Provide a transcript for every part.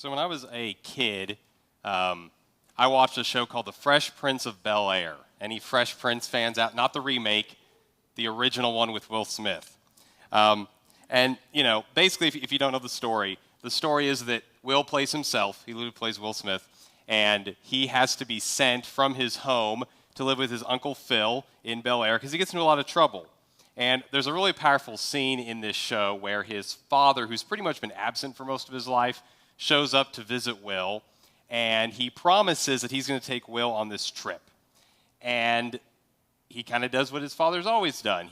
So when I was a kid, I watched a show called The Fresh Prince of Bel-Air. Any Fresh Prince fans out? Not the remake, the original one with Will Smith. And, basically, if you don't know the story is that Will plays himself. He literally plays Will Smith. And he has to be sent from his home to live with his Uncle Phil in Bel-Air because he gets into a lot of trouble. And there's a really powerful scene in this show where his father, who's pretty much been absent for most of his life, shows up to visit Will, and he promises that he's going to take Will on this trip. And he kind of does what his father's always done.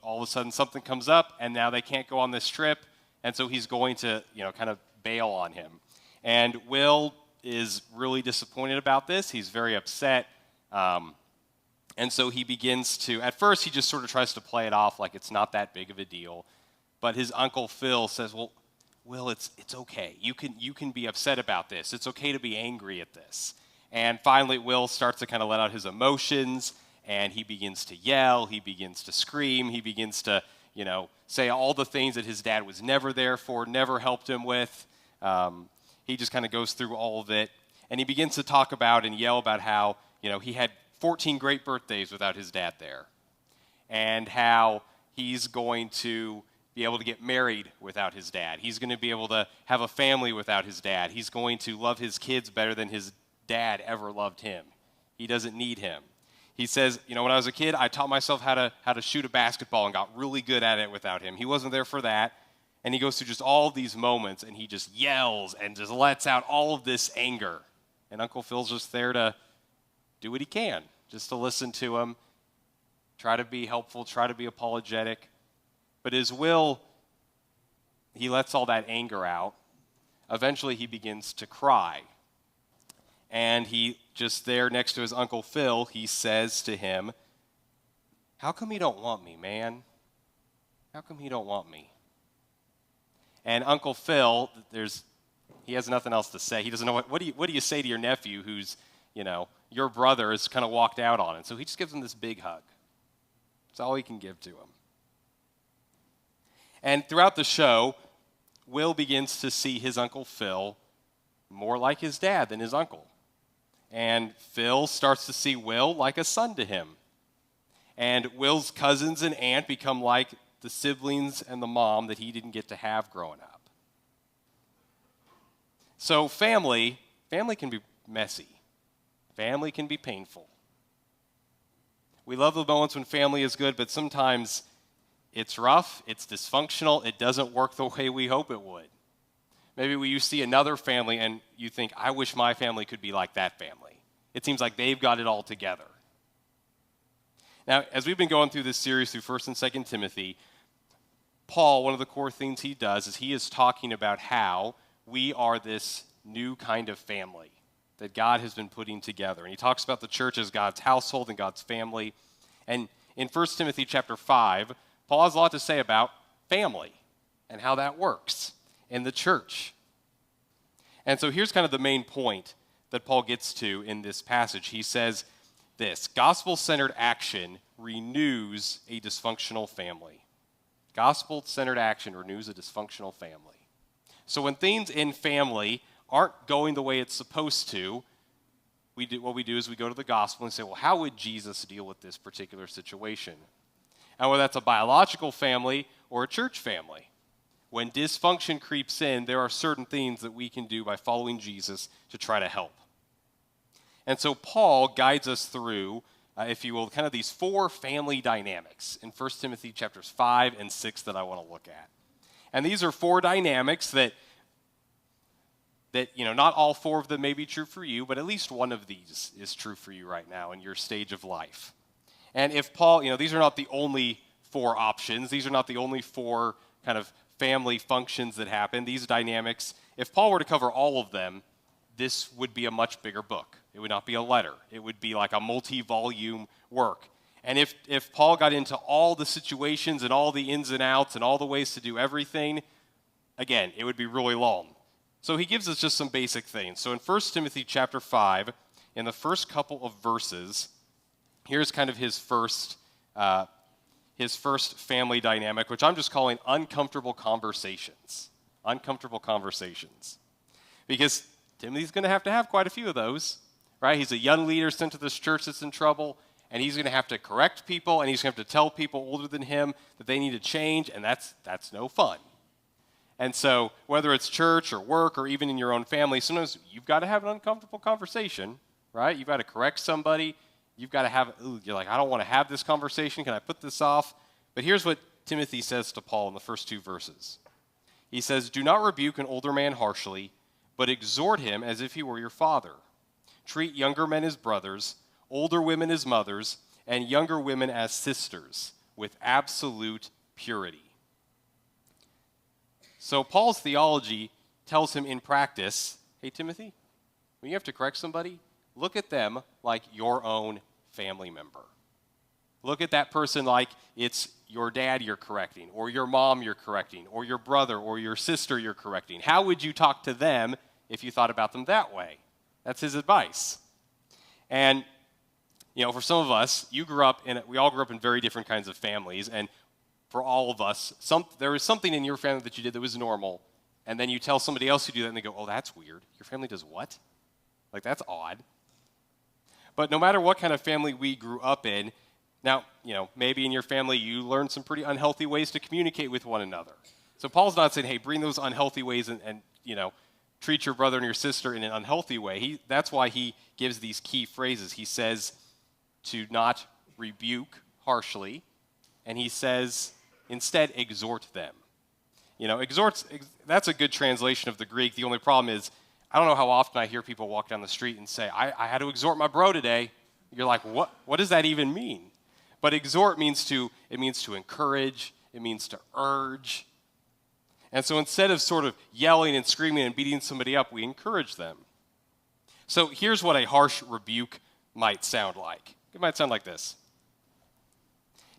All of a sudden something comes up, and now they can't go on this trip, and so he's going to, kind of bail on him. And Will is really disappointed about this. He's very upset. And so he begins to, at first he just sort of tries to play it off like it's not that big of a deal. But his Uncle Phil says, well, Will, it's okay. You can be upset about this. It's okay to be angry at this. And finally, Will starts to kind of let out his emotions, and he begins to yell, he begins to scream, he begins to, say all the things that his dad was never there for, never helped him with. He just kind of goes through all of it. And he begins to talk about and yell about how, he had 14 great birthdays without his dad there. And how he's going to be able to get married without his dad. He's going to be able to have a family without his dad. He's going to love his kids better than his dad ever loved him. He doesn't need him. He says, when I was a kid, I taught myself how to shoot a basketball and got really good at it without him. He wasn't there for that. And he goes through just all of these moments, and he just yells and just lets out all of this anger. And Uncle Phil's just there to do what he can, just to listen to him, try to be helpful, try to be apologetic. But as Will, he lets all that anger out. Eventually, he begins to cry. And he, just there next to his Uncle Phil, he says to him, "How come you don't want me, man? How come you don't want me?" And Uncle Phil, he has nothing else to say. He doesn't know what do you say to your nephew who's, your brother has kind of walked out on it. So he just gives him this big hug. That's all he can give to him. And throughout the show, Will begins to see his Uncle Phil more like his dad than his uncle. And Phil starts to see Will like a son to him. And Will's cousins and aunt become like the siblings and the mom that he didn't get to have growing up. So family can be messy. Family can be painful. We love the moments when family is good, but sometimes it's rough, it's dysfunctional, it doesn't work the way we hope it would. Maybe you see another family and you think, I wish my family could be like that family. It seems like they've got it all together. Now, as we've been going through this series through 1st and 2nd Timothy, Paul, one of the core things he does is he is talking about how we are this new kind of family that God has been putting together. And he talks about the church as God's household and God's family. And in 1 Timothy chapter 5, Paul has a lot to say about family and how that works in the church. And so here's kind of the main point that Paul gets to in this passage. He says this: gospel-centered action renews a dysfunctional family. Gospel-centered action renews a dysfunctional family. So when things in family aren't going the way it's supposed to, what we do is we go to the gospel and say, well, how would Jesus deal with this particular situation? And whether that's a biological family or a church family, when dysfunction creeps in, there are certain things that we can do by following Jesus to try to help. And so Paul guides us through, if you will, kind of these 4 family dynamics in 1 Timothy chapters 5 and 6 that I want to look at. And these are 4 dynamics that not all 4 of them may be true for you, but at least one of these is true for you right now in your stage of life. And if Paul, these are not the only 4 options. These are not the only 4 kind of family functions that happen. These dynamics, if Paul were to cover all of them, this would be a much bigger book. It would not be a letter. It would be like a multi-volume work. And if Paul got into all the situations and all the ins and outs and all the ways to do everything, again, it would be really long. So he gives us just some basic things. So in 1 Timothy chapter 5, in the first couple of verses, here's kind of his first family dynamic, which I'm just calling uncomfortable conversations. Uncomfortable conversations. because Timothy's going to have quite a few of those, right? He's a young leader sent to this church that's in trouble, and he's going to have to correct people, and he's going to have to tell people older than him that they need to change, and that's no fun. And so whether it's church or work or even in your own family, sometimes you've got to have an uncomfortable conversation, right? You've got to correct somebody. You've got to have, you're like, I don't want to have this conversation. Can I put this off? But here's what Timothy says to Paul in the first 2 verses. He says, do not rebuke an older man harshly, but exhort him as if he were your father. Treat younger men as brothers, older women as mothers, and younger women as sisters, with absolute purity. So Paul's theology tells him in practice, hey, Timothy, when you have to correct somebody, look at them like your own family member. Look at that person like it's your dad you're correcting, or your mom you're correcting, or your brother or your sister you're correcting. How would you talk to them if you thought about them that way? That's his advice. And, you know, for some of us, we all grew up in very different kinds of families, and for all of us, there was something in your family that you did that was normal, and then you tell somebody else who do that, and they go, oh, that's weird. Your family does what? Like, that's odd. But no matter what kind of family we grew up in, now, you know, maybe in your family you learned some pretty unhealthy ways to communicate with one another. So Paul's not saying, hey, bring those unhealthy ways and you know, treat your brother and your sister in an unhealthy way. That's why he gives these key phrases. He says to not rebuke harshly, and he says instead exhort them. You know, that's a good translation of the Greek. The only problem is I don't know how often I hear people walk down the street and say, I had to exhort my bro today. You're like, what does that even mean? But exhort means to encourage, it means to urge. And so instead of sort of yelling and screaming and beating somebody up, we encourage them. So here's what a harsh rebuke might sound like. It might sound like this.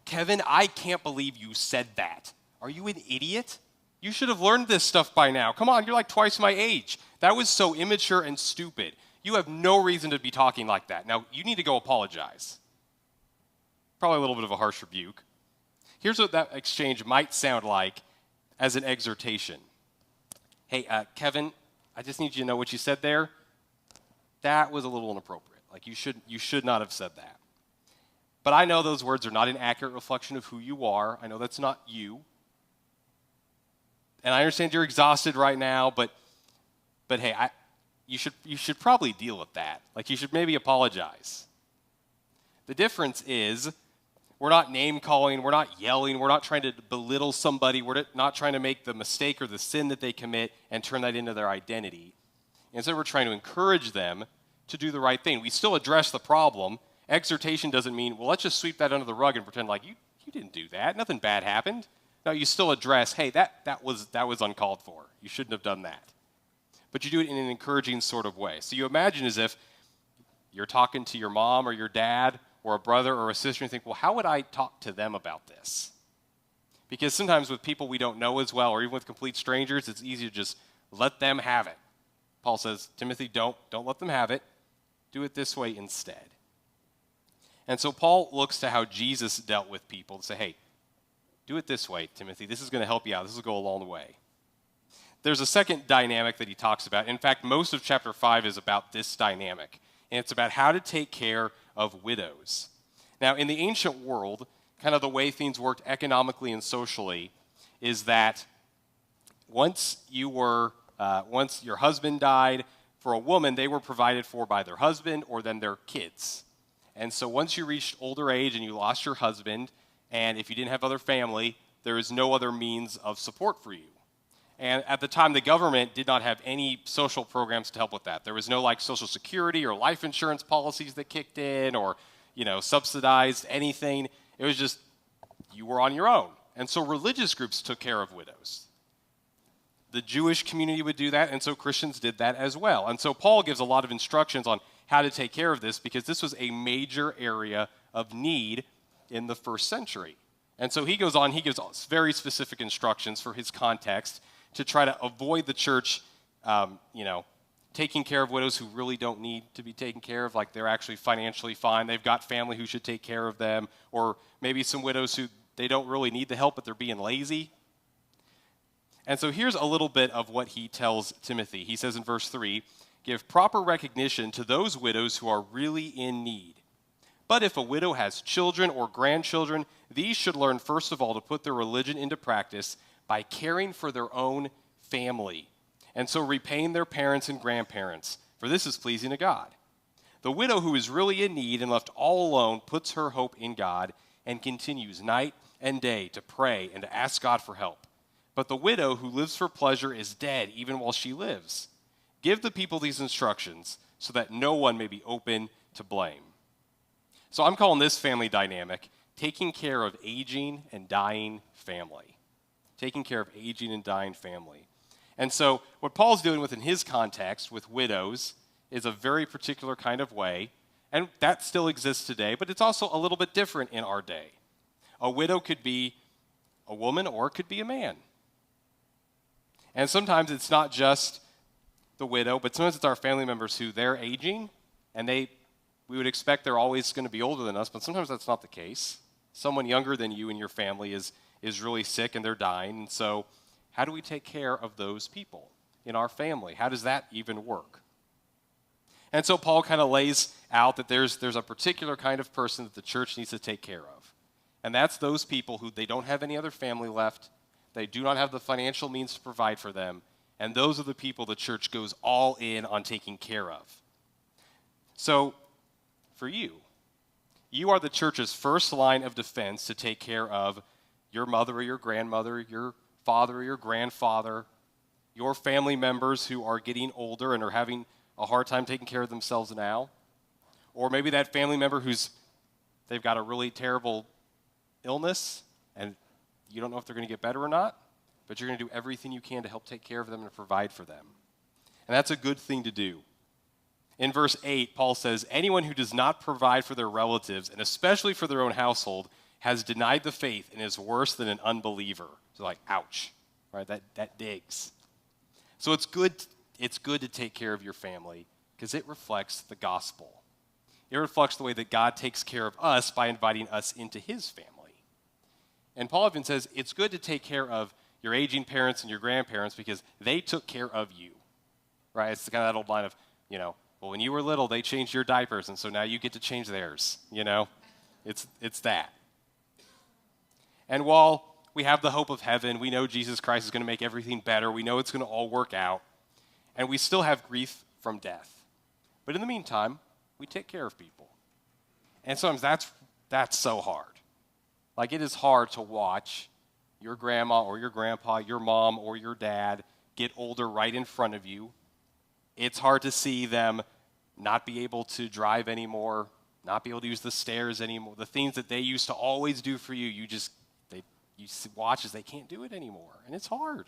Kevin, I can't believe you said that. Are you an idiot? You should have learned this stuff by now. Come on, you're like twice my age. That was so immature and stupid. You have no reason to be talking like that. Now, you need to go apologize. Probably a little bit of a harsh rebuke. Here's what that exchange might sound like as an exhortation. Hey, Kevin, I just need you to know what you said there. That was a little inappropriate. Like, you should not have said that. But I know those words are not an accurate reflection of who you are. I know that's not you. And I understand you're exhausted right now, but hey, you should probably deal with that. Like, you should maybe apologize. The difference is we're not name-calling, we're not yelling, we're not trying to belittle somebody, we're not trying to make the mistake or the sin that they commit and turn that into their identity. Instead, we're trying to encourage them to do the right thing. We still address the problem. Exhortation doesn't mean, well, let's just sweep that under the rug and pretend like you didn't do that. Nothing bad happened. No, you still address, hey, that was uncalled for. You shouldn't have done that. But you do it in an encouraging sort of way. So you imagine as if you're talking to your mom or your dad or a brother or a sister and think, well, how would I talk to them about this? Because sometimes with people we don't know as well, or even with complete strangers, it's easy to just let them have it. Paul says, Timothy, don't let them have it. Do it this way instead. And so Paul looks to how Jesus dealt with people to say, hey, do it this way, Timothy. This is going to help you out. This will go a long way. There's a second dynamic that he talks about. In fact, most of chapter 5 is about this dynamic. And it's about how to take care of widows. Now, in the ancient world, kind of the way things worked economically and socially is that once your husband died, for a woman, they were provided for by their husband or then their kids. And so once you reached older age and you lost your husband, and if you didn't have other family, there is no other means of support for you. And at the time, the government did not have any social programs to help with that. There was no like Social Security or life insurance policies that kicked in or, subsidized anything. It was just you were on your own. And so religious groups took care of widows. The Jewish community would do that, and so Christians did that as well. And so Paul gives a lot of instructions on how to take care of this because this was a major area of need in the first century. And so he gives very specific instructions for his context to try to avoid the church, taking care of widows who really don't need to be taken care of, like they're actually financially fine, they've got family who should take care of them, or maybe some widows who they don't really need the help, but they're being lazy. And so here's a little bit of what he tells Timothy. He says in verse 3, give proper recognition to those widows who are really in need. But if a widow has children or grandchildren, these should learn first of all to put their religion into practice by caring for their own family, and so repaying their parents and grandparents, for this is pleasing to God. The widow who is really in need and left all alone puts her hope in God and continues night and day to pray and to ask God for help. But the widow who lives for pleasure is dead even while she lives. Give the people these instructions so that no one may be open to blame. So I'm calling this family dynamic taking care of aging and dying family. Taking care of aging and dying family. And so what Paul's doing within his context with widows is a very particular kind of way, and that still exists today, but it's also a little bit different in our day. A widow could be a woman or it could be a man. And sometimes it's not just the widow, but sometimes it's our family members who they're aging, and we would expect they're always going to be older than us, but sometimes that's not the case. Someone younger than you in your family is really sick and they're dying, and so how do we take care of those people in our family? How does that even work? And so Paul kind of lays out that there's a particular kind of person that the church needs to take care of. And that's those people who they don't have any other family left, they do not have the financial means to provide for them, and those are the people the church goes all in on taking care of. So, for you are the church's first line of defense to take care of your mother or your grandmother, your father or your grandfather, your family members who are getting older and are having a hard time taking care of themselves now, or maybe that family member they've got a really terrible illness and you don't know if they're going to get better or not, but you're going to do everything you can to help take care of them and provide for them. And that's a good thing to do. In verse 8, Paul says, anyone who does not provide for their relatives, and especially for their own household, has denied the faith and is worse than an unbeliever. So like, ouch, right? That digs. So it's good to take care of your family because it reflects the gospel. It reflects the way that God takes care of us by inviting us into his family. And Paul even says it's good to take care of your aging parents and your grandparents because they took care of you, right? It's kind of that old line of, well, when you were little, they changed your diapers, and so now you get to change theirs, It's that. And while we have the hope of heaven, we know Jesus Christ is going to make everything better, we know it's going to all work out, and we still have grief from death. But in the meantime, we take care of people. And sometimes that's so hard. Like, it is hard to watch your grandma or your grandpa, your mom or your dad get older right in front of you. It's hard to see them not be able to drive anymore, not be able to use the stairs anymore. The things that they used to always do for you, you watch as they can't do it anymore. And it's hard.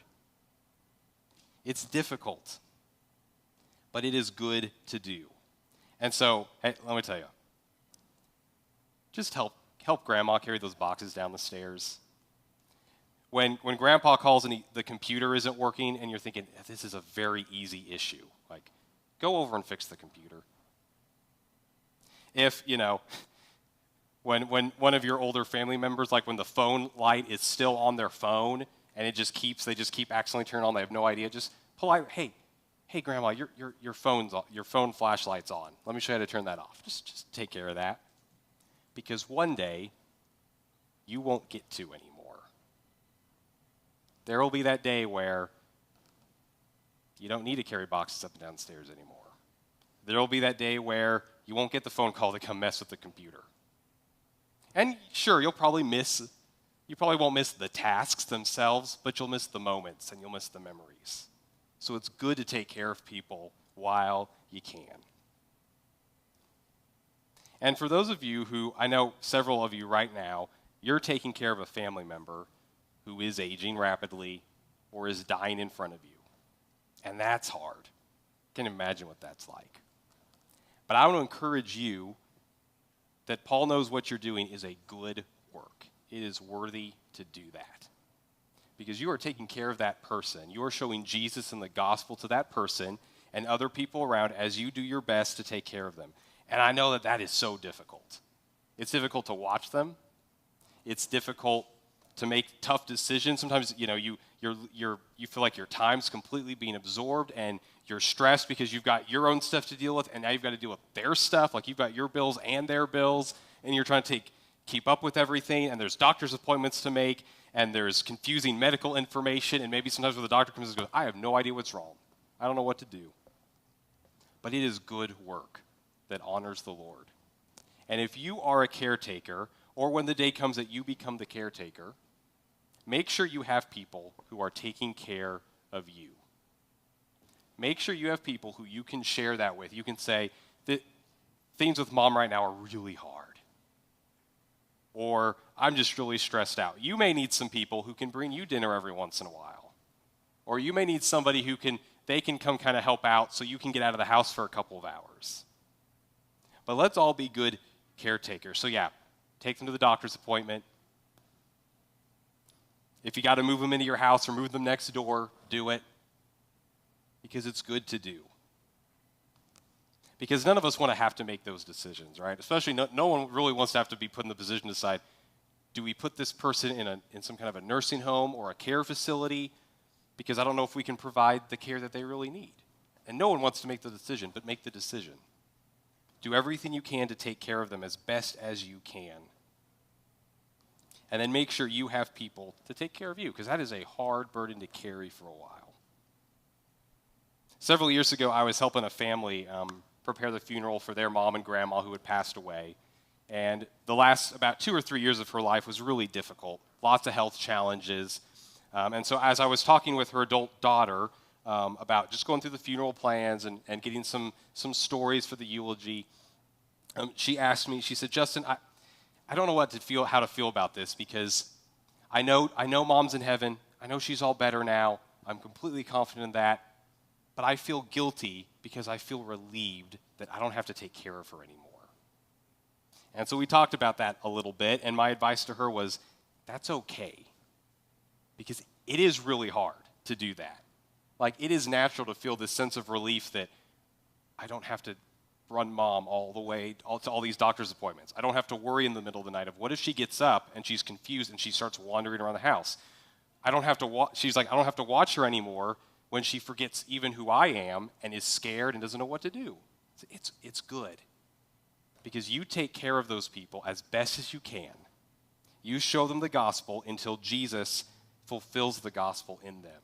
It's difficult. But it is good to do. And so, hey, let me tell you, just help grandma carry those boxes down the stairs. When grandpa calls and the computer isn't working and you're thinking, this is a very easy issue, like, go over and fix the computer. If, when one of your older family members, like when the phone light is still on their phone and they just keep accidentally turning on, they have no idea, just polite, hey grandma, your phone flashlight's on. Let me show you how to turn that off. Just take care of that. Because one day, you won't get to anymore. There will be that day where you don't need to carry boxes up and down the stairs anymore. There will be that day where you won't get the phone call to come mess with the computer. And sure, you probably won't miss the tasks themselves, but you'll miss the moments and you'll miss the memories. So it's good to take care of people while you can. And for those of you who, I know several of you right now, you're taking care of a family member who is aging rapidly or is dying in front of you. And that's hard. I can imagine what that's like. But I want to encourage you that Paul knows what you're doing is a good work. It is worthy to do that. Because you are taking care of that person. You are showing Jesus and the gospel to that person and other people around as you do your best to take care of them. And I know that is so difficult. It's difficult to watch them. It's difficult to make tough decisions. Sometimes, you you feel like your time's completely being absorbed, and you're stressed because you've got your own stuff to deal with, and now you've got to deal with their stuff. Like, you've got your bills and their bills, and you're trying to keep up with everything, and there's doctor's appointments to make, and there's confusing medical information, and maybe sometimes when the doctor comes and goes, I have no idea what's wrong. I don't know what to do. But it is good work that honors the Lord. And if you are a caretaker, or when the day comes that you become the caretaker, make sure you have people who are taking care of you. Make sure you have people who you can share that with. You can say, things with mom right now are really hard. Or, I'm just really stressed out. You may need some people who can bring you dinner every once in a while. Or you may need somebody who can come kind of help out so you can get out of the house for a couple of hours. But let's all be good caretakers. So yeah, take them to the doctor's appointment. If you got to move them into your house or move them next door, do it. Because it's good to do. Because none of us want to have to make those decisions, right? Especially no one really wants to have to be put in the position to decide, do we put this person in some kind of a nursing home or a care facility? Because I don't know if we can provide the care that they really need. And no one wants to make the decision, but make the decision. Do everything you can to take care of them as best as you can. And then make sure you have people to take care of you, because that is a hard burden to carry for a while. Several years ago, I was helping a family prepare the funeral for their mom and grandma who had passed away. And the last about 2 or 3 years of her life was really difficult. Lots of health challenges. And so as I was talking with her adult daughter about just going through the funeral plans and getting some stories for the eulogy, she asked me, she said, Justin, I don't know how to feel about this, because I know mom's in heaven. I know she's all better now. I'm completely confident in that. But I feel guilty because I feel relieved that I don't have to take care of her anymore. And so we talked about that a little bit, and my advice to her was, that's okay. Because it is really hard to do that. Like, it is natural to feel this sense of relief that I don't have to run mom all the way to all these doctor's appointments. I don't have to worry in the middle of the night of, what if she gets up and she's confused and she starts wandering around the house? She's like, I don't have to watch her anymore when she forgets even who I am and is scared and doesn't know what to do. It's good. Because you take care of those people as best as you can. You show them the gospel until Jesus fulfills the gospel in them.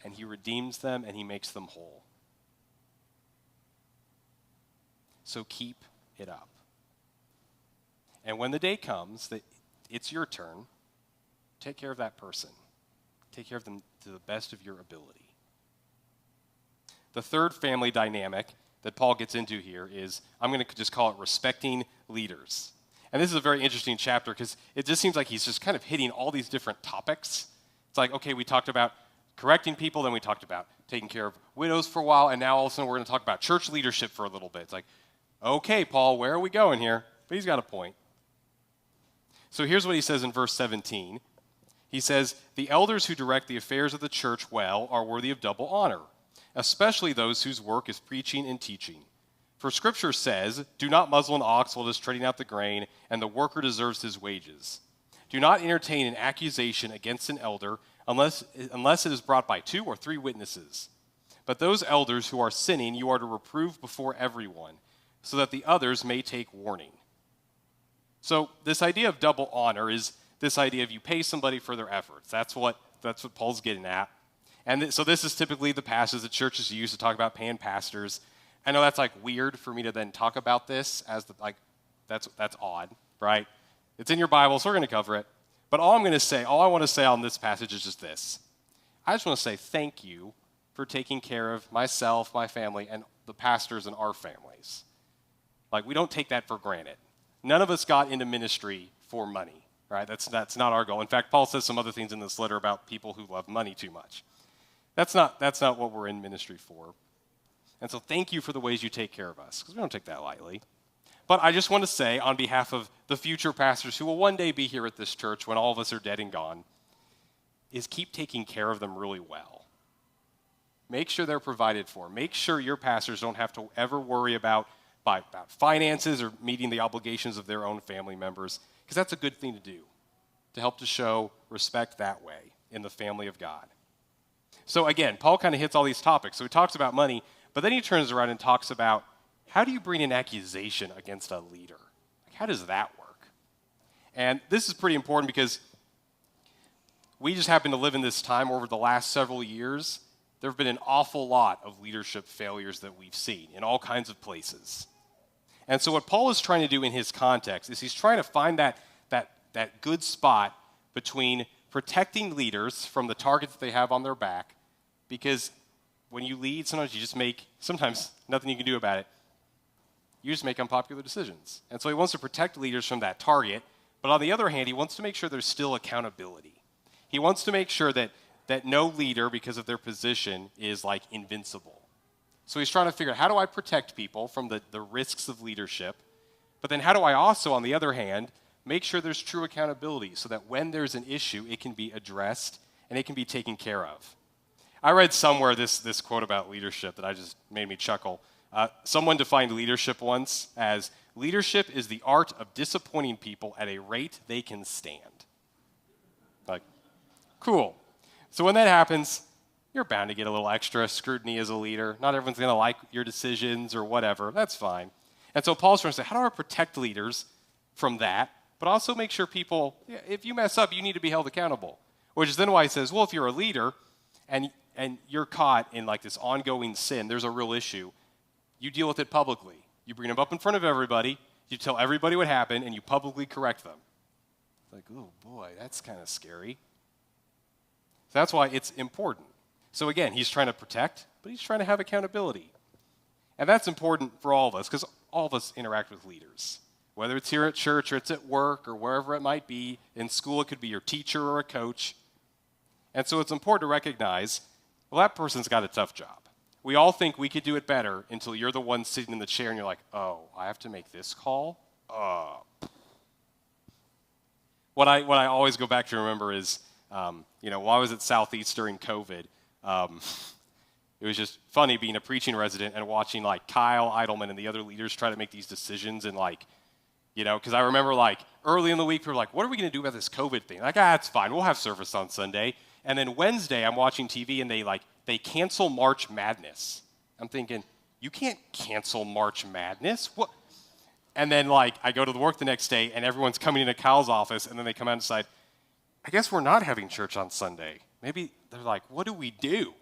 And he redeems them and he makes them whole. So keep it up. And when the day comes that it's your turn, take care of that person. Take care of them to the best of your ability. The third family dynamic that Paul gets into here is, I'm going to just call it respecting leaders. And this is a very interesting chapter because it just seems like he's just kind of hitting all these different topics. It's like, okay, we talked about correcting people, then we talked about taking care of widows for a while, and now all of a sudden we're going to talk about church leadership for a little bit. It's like, okay, Paul, where are we going here? But he's got a point. So here's what he says in verse 17. He says, the elders who direct the affairs of the church well are worthy of double honor, especially those whose work is preaching and teaching. For Scripture says, do not muzzle an ox while it is treading out the grain, and the worker deserves his wages. Do not entertain an accusation against an elder unless it is brought by 2 or 3 witnesses. But those elders who are sinning you are to reprove before everyone, so that the others may take warning. So this idea of double honor is this idea of you pay somebody for their efforts. That's what Paul's getting at. And so this is typically the passage that churches use to talk about paying pastors. I know that's like weird for me to then talk about this as that's odd, right? It's in your Bible, so we're going to cover it. But all I want to say on this passage is just this. I just want to say thank you for taking care of myself, my family, and the pastors in our families. Like, we don't take that for granted. None of us got into ministry for money, right? That's not our goal. In fact, Paul says some other things in this letter about people who love money too much. That's not what we're in ministry for. And so thank you for the ways you take care of us, because we don't take that lightly. But I just want to say, on behalf of the future pastors who will one day be here at this church when all of us are dead and gone, is keep taking care of them really well. Make sure they're provided for. Make sure your pastors don't have to ever worry about finances or meeting the obligations of their own family members, because that's a good thing to do, to help to show respect that way in the family of God. So again, Paul kind of hits all these topics. So he talks about money, but then he turns around and talks about how do you bring an accusation against a leader? Like, how does that work? And this is pretty important because we just happen to live in this time where over the last several years, there have been an awful lot of leadership failures that we've seen in all kinds of places. And so what Paul is trying to do in his context is he's trying to find that good spot between protecting leaders from the target that they have on their back, because when you lead, sometimes nothing you can do about it. You just make unpopular decisions. And so he wants to protect leaders from that target, but on the other hand, he wants to make sure there's still accountability. He wants to make sure that no leader, because of their position, is like invincible. So he's trying to figure out, how do I protect people from the risks of leadership? But then how do I also, on the other hand, make sure there's true accountability so that when there's an issue, it can be addressed and it can be taken care of. I read somewhere this quote about leadership that just made me chuckle. Someone defined leadership once as, leadership is the art of disappointing people at a rate they can stand. Like, cool. So when that happens, you're bound to get a little extra scrutiny as a leader. Not everyone's going to like your decisions or whatever. That's fine. And so Paul's trying to say, how do I protect leaders from that, but also make sure people, if you mess up, you need to be held accountable. Which is then why he says, well, if you're a leader and you're caught in like this ongoing sin, there's a real issue, you deal with it publicly. You bring them up in front of everybody, you tell everybody what happened, and you publicly correct them. Like, oh boy, that's kind of scary. So that's why it's important. So again, he's trying to protect, but he's trying to have accountability. And that's important for all of us, because all of us interact with leaders. Whether it's here at church or it's at work or wherever it might be, in school it could be your teacher or a coach. And so it's important to recognize, well, that person's got a tough job. We all think we could do it better until you're the one sitting in the chair and you're like, oh, I have to make this call? What I always go back to remember is, while I was at Southeast during COVID, it was just funny being a preaching resident and watching like Kyle Idleman and the other leaders try to make these decisions and because I remember like early in the week, we were like, what are we going to do about this COVID thing? Like, it's fine. We'll have service on Sunday. And then Wednesday, I'm watching TV and they cancel March Madness. I'm thinking, you can't cancel March Madness. What? And then I go to the work the next day and everyone's coming into Kyle's office and then they come out and decide, I guess we're not having church on Sunday. Maybe they're like, what do we do?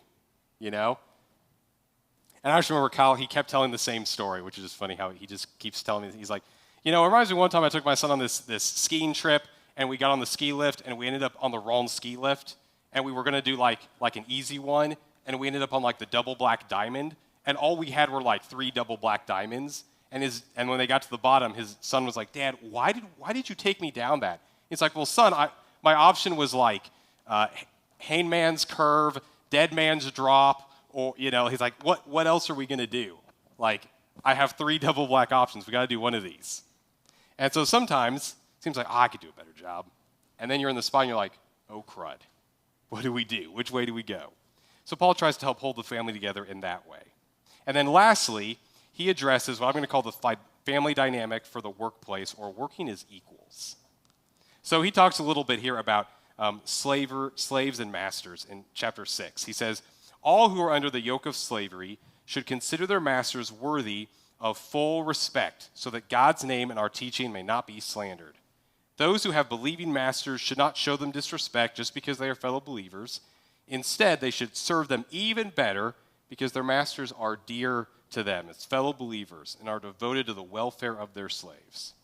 And I just remember Kyle, he kept telling the same story, which is just funny how he just keeps telling me. He's like, it reminds me one time I took my son on this skiing trip, and we got on the ski lift, and we ended up on the wrong ski lift, and we were going to do like an easy one, and we ended up on like the double black diamond, and all we had were like 3 double black diamonds, and when they got to the bottom, his son was like, Dad, why did you take me down that? He's like, well, son, my option was like hangman's curve, dead man's drop, or he's like, what else are we going to do? Like, I have 3 double black options. We got to do one of these. And so sometimes it seems like, I could do a better job. And then you're in the spot and you're like, oh, crud. What do we do? Which way do we go? So Paul tries to help hold the family together in that way. And then lastly, he addresses what I'm going to call the family dynamic for the workplace, or working as equals. So he talks a little bit here about slaves and masters in chapter 6. He says, all who are under the yoke of slavery should consider their masters worthy of full respect, so that God's name and our teaching may not be slandered. Those who have believing masters should not show them disrespect just because they are fellow believers. Instead, they should serve them even better because their masters are dear to them as fellow believers and are devoted to the welfare of their slaves.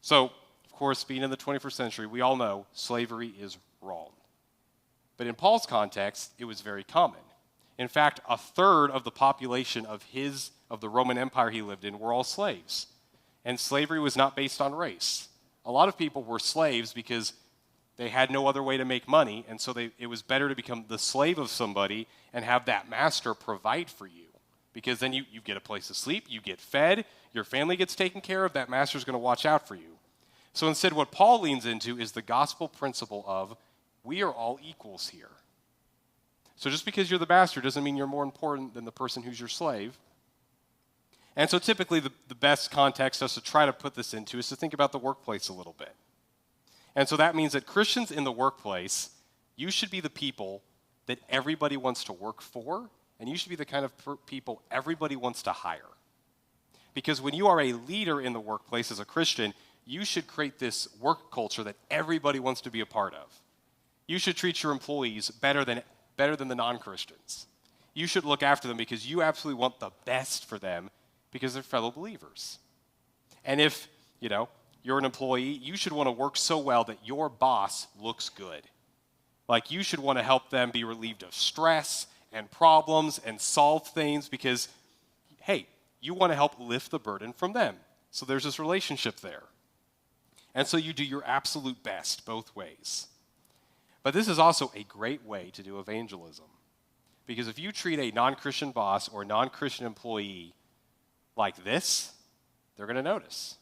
So, of course, being in the 21st century, we all know slavery is wrong. But in Paul's context, it was very common. In fact, 1/3 of the population of the Roman Empire he lived in were all slaves. And slavery was not based on race. A lot of people were slaves because they had no other way to make money, and so it was better to become the slave of somebody and have that master provide for you. Because then you get a place to sleep, you get fed, your family gets taken care of, that master's going to watch out for you. So instead, what Paul leans into is the gospel principle of, we are all equals here. So just because you're the master doesn't mean you're more important than the person who's your slave. And so typically the best context us to try to put this into is to think about the workplace a little bit. And so that means that Christians in the workplace, you should be the people that everybody wants to work for, and you should be the kind of people everybody wants to hire. Because when you are a leader in the workplace as a Christian, you should create this work culture that everybody wants to be a part of. You should treat your employees better than the non-Christians. You should look after them because you absolutely want the best for them because they're fellow believers. And if, you're an employee, you should want to work so well that your boss looks good. Like, you should want to help them be relieved of stress and problems and solve things because, hey, you want to help lift the burden from them. So there's this relationship there. And so you do your absolute best both ways. But this is also a great way to do evangelism. Because if you treat a non-Christian boss or a non-Christian employee like this, they're going to notice.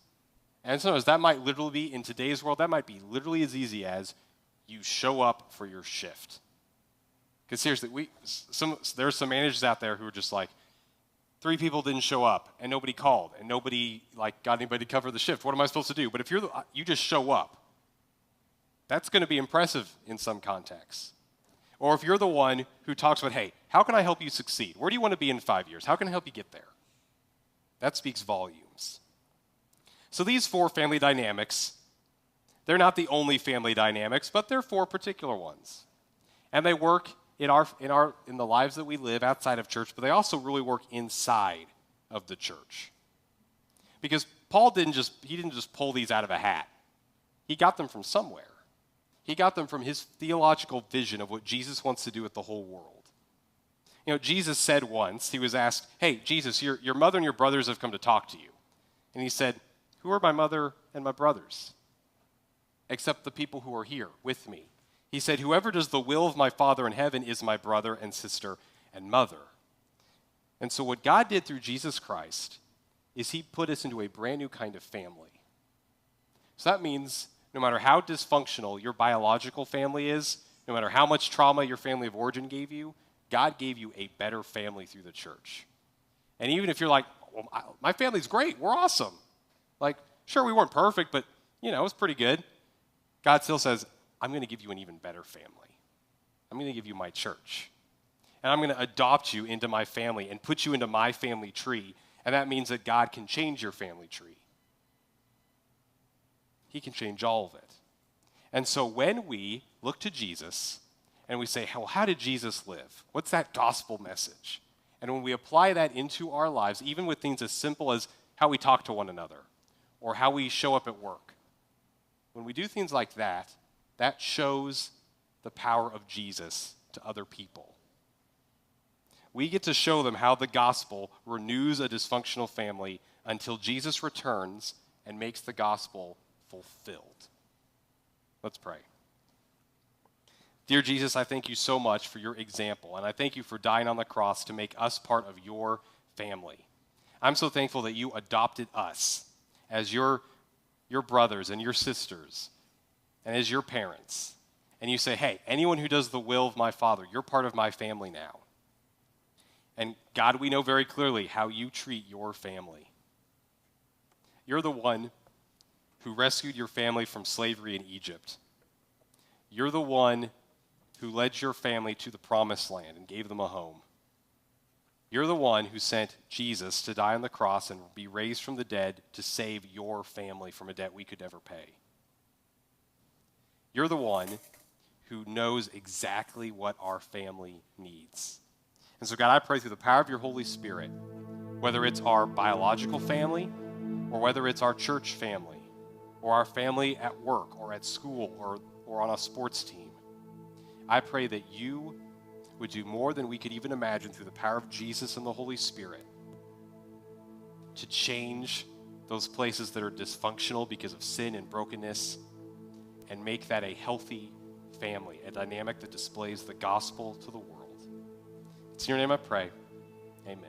And sometimes that might literally be, in today's world, that might be literally as easy as you show up for your shift. Because seriously, there's some managers out there who are just like, 3 people didn't show up, and nobody called, and nobody got anybody to cover the shift. What am I supposed to do? But if you just show up, that's going to be impressive in some contexts. Or if you're the one who talks about, hey, how can I help you succeed? Where do you want to be in 5 years? How can I help you get there? That speaks volumes. So these 4 family dynamics, they're not the only family dynamics, but they're 4 particular ones. And they work in the lives that we live outside of church, but they also really work inside of the church. Because Paul didn't just pull these out of a hat. He got them from somewhere. He got them from his theological vision of what Jesus wants to do with the whole world. Jesus said once, he was asked, hey, Jesus, your mother and your brothers have come to talk to you. And he said, who are my mother and my brothers? Except the people who are here with me. He said, whoever does the will of my Father in heaven is my brother and sister and mother. And so what God did through Jesus Christ is he put us into a brand new kind of family. So that means no matter how dysfunctional your biological family is, no matter how much trauma your family of origin gave you, God gave you a better family through the church. And even if you're like, well, my family's great, we're awesome. Sure, we weren't perfect, but, it was pretty good. God still says, I'm going to give you an even better family. I'm going to give you my church. And I'm going to adopt you into my family and put you into my family tree. And that means that God can change your family tree. He can change all of it. And so when we look to Jesus and we say, well, how did Jesus live? What's that gospel message? And when we apply that into our lives, even with things as simple as how we talk to one another or how we show up at work, when we do things like that, that shows the power of Jesus to other people. We get to show them how the gospel renews a dysfunctional family until Jesus returns and makes the gospel fulfilled. Let's pray. Dear Jesus, I thank you so much for your example, and I thank you for dying on the cross to make us part of your family. I'm so thankful that you adopted us as your brothers and your sisters and as your parents. And you say, hey, anyone who does the will of my Father, you're part of my family now. And God, we know very clearly how you treat your family. You're the one who rescued your family from slavery in Egypt. You're the one who led your family to the promised land and gave them a home. You're the one who sent Jesus to die on the cross and be raised from the dead to save your family from a debt we could never pay. You're the one who knows exactly what our family needs. And so, God, I pray through the power of your Holy Spirit, whether it's our biological family or whether it's our church family or our family at work or at school or on a sports team, I pray that you would do more than we could even imagine through the power of Jesus and the Holy Spirit to change those places that are dysfunctional because of sin and brokenness and make that a healthy family, a dynamic that displays the gospel to the world. It's in your name I pray. Amen.